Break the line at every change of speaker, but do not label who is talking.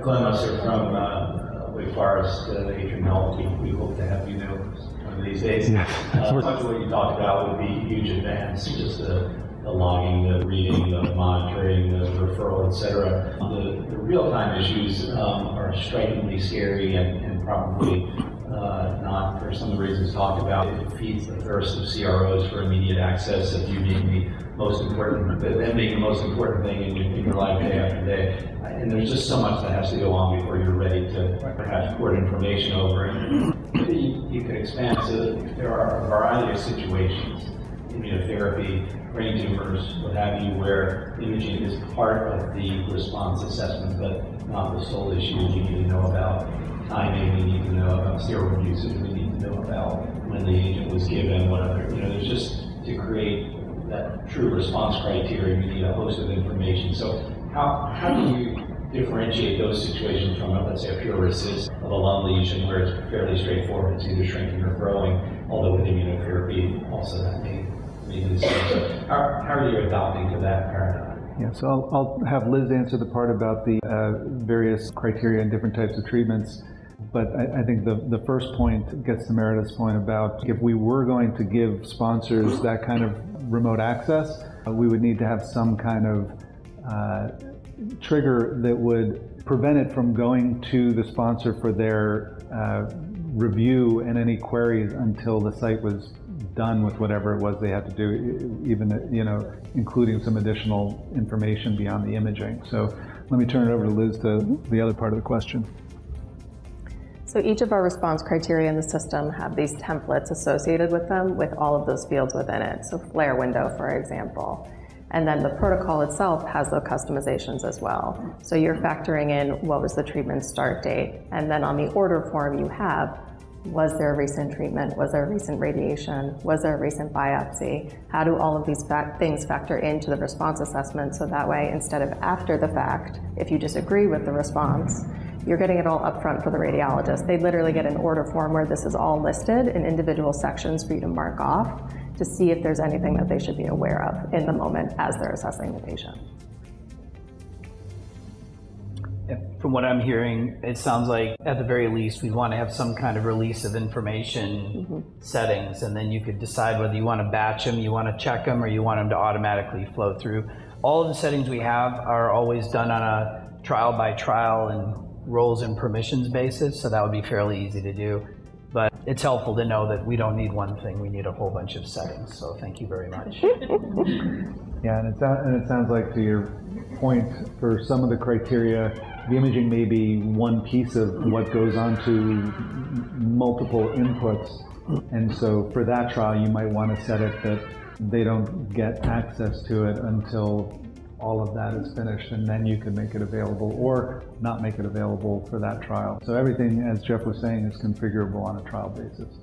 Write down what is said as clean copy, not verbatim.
Glenn Musser from Wake Forest, Atrium Health. We hope to have you know one of these days.
Yes.
Much of what you talked about would be huge advance, just the logging, the reading, the monitoring, the referral, etc. The real-time issues are strikingly scary and probably not, for some of the reasons talked about. It feeds the thirst of CROs for immediate access of you being the most important, them being the most important thing in your life day after day. And there's just so much that has to go on before you're ready to perhaps port information over. And maybe you could expand so that there are a variety of situations, immunotherapy, brain tumors, what have you, where imaging is part of the response assessment, but not the sole issue. You need to know about timing, we need to know about steroid usage, we need to know about when the agent was given, what other, there's just, to create that true response criteria, you need a host of information. So how do you differentiate those situations from, let's say, a pure RECIST of a lung lesion where it's fairly straightforward, it's either shrinking or growing, although with immunotherapy also that may be the same. So how are you adopting to that paradigm?
Yeah, so I'll have Liz answer the part about the various criteria and different types of treatments. But I think the first point gets to Meredith's point about if we were going to give sponsors that kind of remote access, we would need to have some kind of trigger that would prevent it from going to the sponsor for their review and any queries until the site was done with whatever it was they had to do, even including some additional information beyond the imaging. So let me turn it over to Liz to the other part of the question.
So each of our response criteria in the system have these templates associated with them with all of those fields within it. So flare window, for example. And then the protocol itself has the customizations as well. So you're factoring in what was the treatment start date. And then on the order form you have, was there a recent treatment? Was there a recent radiation? Was there a recent biopsy? How do all of these things factor into the response assessment? So that way, instead of after the fact, if you disagree with the response, you're getting it all up front for the radiologist. They literally get an order form where this is all listed in individual sections for you to mark off to see if there's anything that they should be aware of in the moment as they're assessing the patient.
From what I'm hearing, it sounds like at the very least we'd want to have some kind of release of information settings, and then you could decide whether you want to batch them, you want to check them, or you want them to automatically flow through. All of the settings we have are always done on a trial by trial and roles and permissions basis, so that would be fairly easy to do. But it's helpful to know that we don't need one thing, we need a whole bunch of settings, so thank you very much.
Yeah, and it sounds like, to your point, for some of the criteria, the imaging may be one piece of what goes on to multiple inputs. And so for that trial, you might want to set it that they don't get access to it until all of that is finished, and then you can make it available or not make it available for that trial. So everything, as Jeff was saying, is configurable on a trial basis.